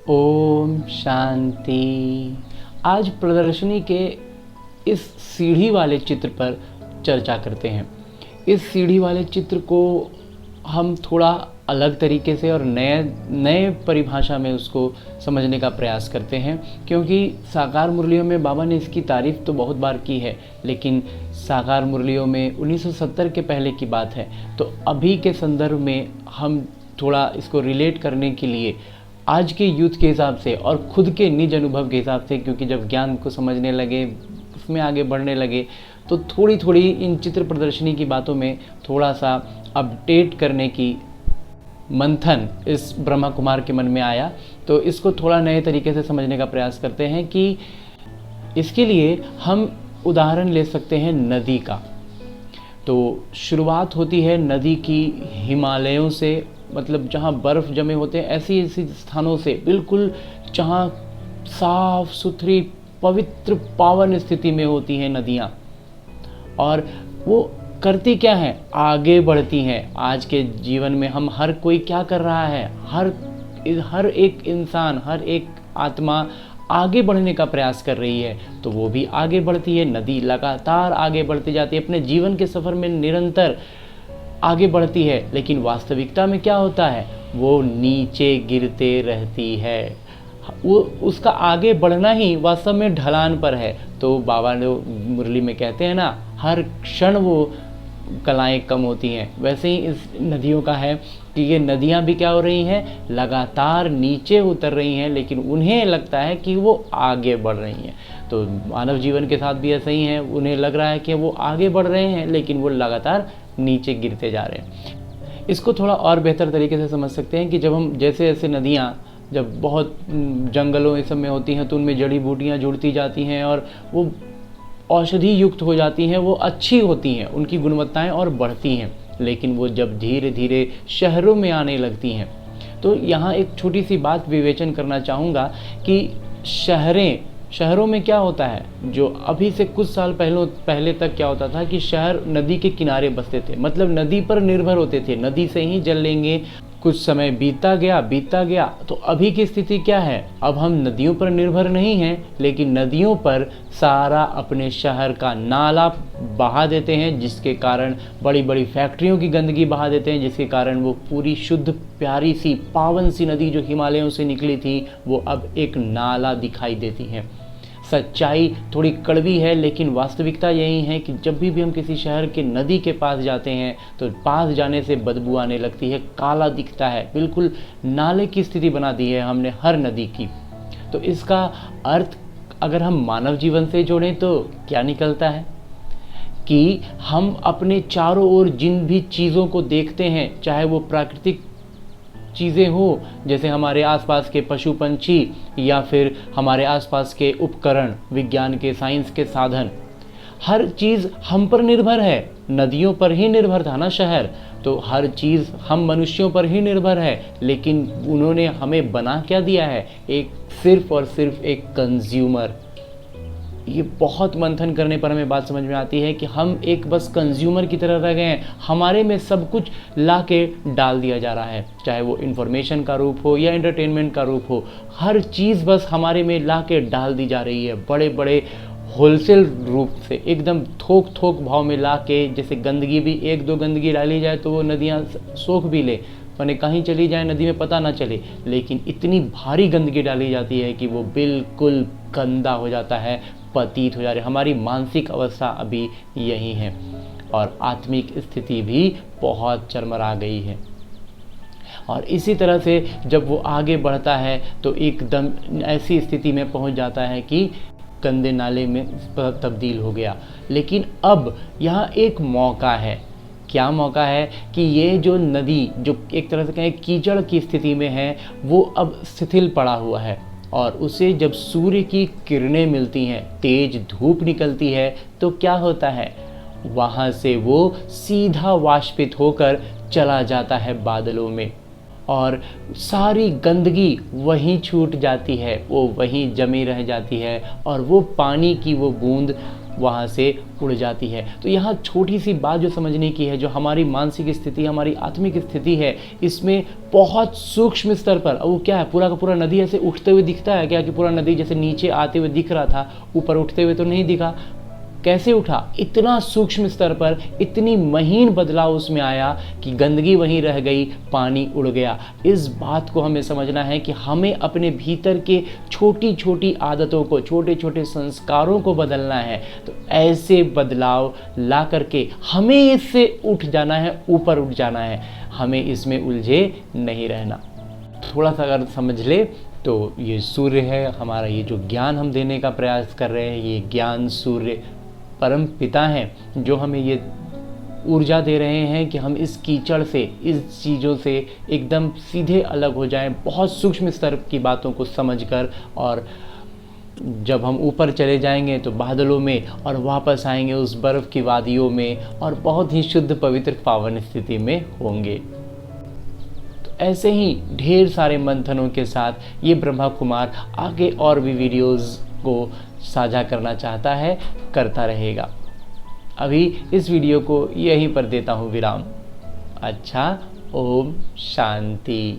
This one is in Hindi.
ओम शांति। आज प्रदर्शनी के इस सीढ़ी वाले चित्र पर चर्चा करते हैं। इस सीढ़ी वाले चित्र को हम थोड़ा अलग तरीके से और नए परिभाषा में उसको समझने का प्रयास करते हैं, क्योंकि साकार मुरलियों में बाबा ने इसकी तारीफ तो बहुत बार की है, लेकिन साकार मुरलियों में 1970 के पहले की बात है। तो अभी के संदर्भ में हम थोड़ा इसको रिलेट करने के लिए आज के यूथ के हिसाब से और खुद के निज अनुभव के हिसाब से, क्योंकि जब ज्ञान को समझने लगे, उसमें आगे बढ़ने लगे, तो थोड़ी थोड़ी इन चित्र प्रदर्शनी की बातों में थोड़ा सा अपडेट करने की मंथन इस ब्रह्मा कुमार के मन में आया। तो इसको थोड़ा नए तरीके से समझने का प्रयास करते हैं कि इसके लिए हम उदाहरण ले सकते हैं नदी का। तो शुरुआत होती है नदी की हिमालयों से, मतलब जहाँ बर्फ़ जमे होते हैं, ऐसी ऐसी स्थानों से, बिल्कुल जहाँ साफ सुथरी पवित्र पावन स्थिति में होती हैं नदियाँ। और वो करती क्या है, आगे बढ़ती हैं। आज के जीवन में हम हर कोई क्या कर रहा है, हर एक इंसान, हर एक आत्मा आगे बढ़ने का प्रयास कर रही है। तो वो भी आगे बढ़ती है, नदी लगातार आगे बढ़ती जाती है, अपने जीवन के सफ़र में निरंतर आगे बढ़ती है। लेकिन वास्तविकता में क्या होता है, वो नीचे गिरते रहती है। वो उसका आगे बढ़ना ही वास्तव में ढलान पर है। तो बाबा ने मुरली में कहते हैं ना, हर क्षण वो कलाएं कम होती हैं। वैसे ही इस नदियों का है कि ये नदियां भी क्या हो रही हैं, लगातार नीचे उतर रही हैं, लेकिन उन्हें लगता है कि वो आगे बढ़ रही हैं। तो मानव जीवन के साथ भी ऐसा ही है, उन्हें लग रहा है कि वो आगे बढ़ रहे हैं, लेकिन वो लगातार नीचे गिरते जा रहे हैं। इसको थोड़ा और बेहतर तरीके से समझ सकते हैं कि जब हम जैसे ऐसे नदियाँ जब बहुत जंगलों इस सब में होती हैं, तो उनमें जड़ी बूटियाँ जुड़ती जाती हैं और वो औषधि युक्त हो जाती हैं, वो अच्छी होती हैं, उनकी गुणवत्ताएं और बढ़ती हैं। लेकिन वो जब धीरे धीरे शहरों में आने लगती हैं, तो यहाँ एक छोटी सी बात विवेचन करना चाहूँगा कि शहरों में क्या होता है, जो अभी से कुछ साल पहले तक क्या होता था कि शहर नदी के किनारे बसते थे, मतलब नदी पर निर्भर होते थे, नदी से ही जल लेंगे। कुछ समय बीतता गया। तो अभी की स्थिति क्या है, अब हम नदियों पर निर्भर नहीं हैं, लेकिन नदियों पर सारा अपने शहर का नाला बहा देते हैं, जिसके कारण बड़ी बड़ी फैक्ट्रियों की गंदगी बहा देते हैं, जिसके कारण वो पूरी शुद्ध प्यारी सी पावन सी नदी जो हिमालयों से निकली थी, वो अब एक नाला दिखाई देती है। सच्चाई थोड़ी कड़वी है, लेकिन वास्तविकता यही है कि जब भी हम किसी शहर के नदी के पास जाते हैं, तो पास जाने से बदबू आने लगती है, काला दिखता है, बिल्कुल नाले की स्थिति बना दी है हमने हर नदी की। तो इसका अर्थ अगर हम मानव जीवन से जोड़ें तो क्या निकलता है कि हम अपने चारों ओर जिन भी चीज़ों को देखते हैं, चाहे वो प्राकृतिक चीज़ें हो, जैसे हमारे आसपास के पशु पंछी, या फिर हमारे आसपास के उपकरण, विज्ञान के, साइंस के साधन, हर चीज़ हम पर निर्भर है। नदियों पर ही निर्भर था ना शहर, तो हर चीज़ हम मनुष्यों पर ही निर्भर है। लेकिन उन्होंने हमें बना क्या दिया है, एक सिर्फ और सिर्फ एक कंज्यूमर। ये बहुत मंथन करने पर हमें बात समझ में आती है कि हम एक बस कंज्यूमर की तरह रह गए हैं। हमारे में सब कुछ ला के डाल दिया जा रहा है, चाहे वो इन्फॉर्मेशन का रूप हो या एंटरटेनमेंट का रूप हो, हर चीज़ बस हमारे में ला के डाल दी जा रही है। बड़े बड़े होलसेल रूप से एकदम थोक भाव में ला के, जैसे गंदगी भी, एक दो गंदगी डाली जाए तो वो नदियाँ सोख भी ले, मैंने कहीं चली जाए नदी में पता ना चले, लेकिन इतनी भारी गंदगी डाली जाती है कि वो बिल्कुल गंदा हो जाता है, पतित हो जा रहे। हमारी मानसिक अवस्था अभी यही है, और आत्मिक स्थिति भी बहुत चरमरा गई है। और इसी तरह से जब वो आगे बढ़ता है तो एकदम ऐसी स्थिति में पहुंच जाता है कि गंदे नाले में तब्दील हो गया। लेकिन अब यहाँ एक मौका है। क्या मौका है कि ये जो नदी, जो एक तरह से कहें कीचड़ की स्थिति में है, वो अब शिथिल पड़ा हुआ है, और उसे जब सूर्य की किरणें मिलती हैं, तेज धूप निकलती है, तो क्या होता है, वहाँ से वो सीधा वाष्पित होकर चला जाता है बादलों में, और सारी गंदगी वहीं छूट जाती है, वो वहीं जमी रह जाती है, और वो पानी की वो बूंद वहाँ से उड़ जाती है। तो यहाँ छोटी सी बात जो समझने की है, जो हमारी मानसिक स्थिति, हमारी आत्मिक स्थिति है, इसमें बहुत सूक्ष्म स्तर पर, वो क्या है, पूरा का पूरा नदी ऐसे उठते हुए दिखता है क्या, कि पूरा नदी जैसे नीचे आते हुए दिख रहा था, ऊपर उठते हुए तो नहीं दिखा। कैसे उठा? इतना सूक्ष्म स्तर पर इतनी महीन बदलाव उसमें आया कि गंदगी वहीं रह गई, पानी उड़ गया। इस बात को हमें समझना है कि हमें अपने भीतर के छोटी छोटी आदतों को, छोटे छोटे संस्कारों को बदलना है। तो ऐसे बदलाव ला करके हमें इससे उठ जाना है, ऊपर उठ जाना है, हमें इसमें उलझे नहीं रहना। थोड़ा सा अगर समझ ले तो ये सूर्य है हमारा, ये जो ज्ञान हम देने का प्रयास कर रहे हैं, ये ज्ञान सूर्य परम पिता हैं, जो हमें ये ऊर्जा दे रहे हैं कि हम इस कीचड़ से, इस चीज़ों से एकदम सीधे अलग हो जाएं, बहुत सूक्ष्म स्तर की बातों को समझकर। और जब हम ऊपर चले जाएंगे तो बादलों में, और वापस आएंगे उस बर्फ़ की वादियों में, और बहुत ही शुद्ध पवित्र पावन स्थिति में होंगे। तो ऐसे ही ढेर सारे मंथनों के साथ ये ब्रह्मा कुमार आगे और भी वीडियोज़ को साझा करना चाहता है, करता रहेगा। अभी इस वीडियो को यहीं पर देता हूँ विराम। अच्छा, ओम शांति।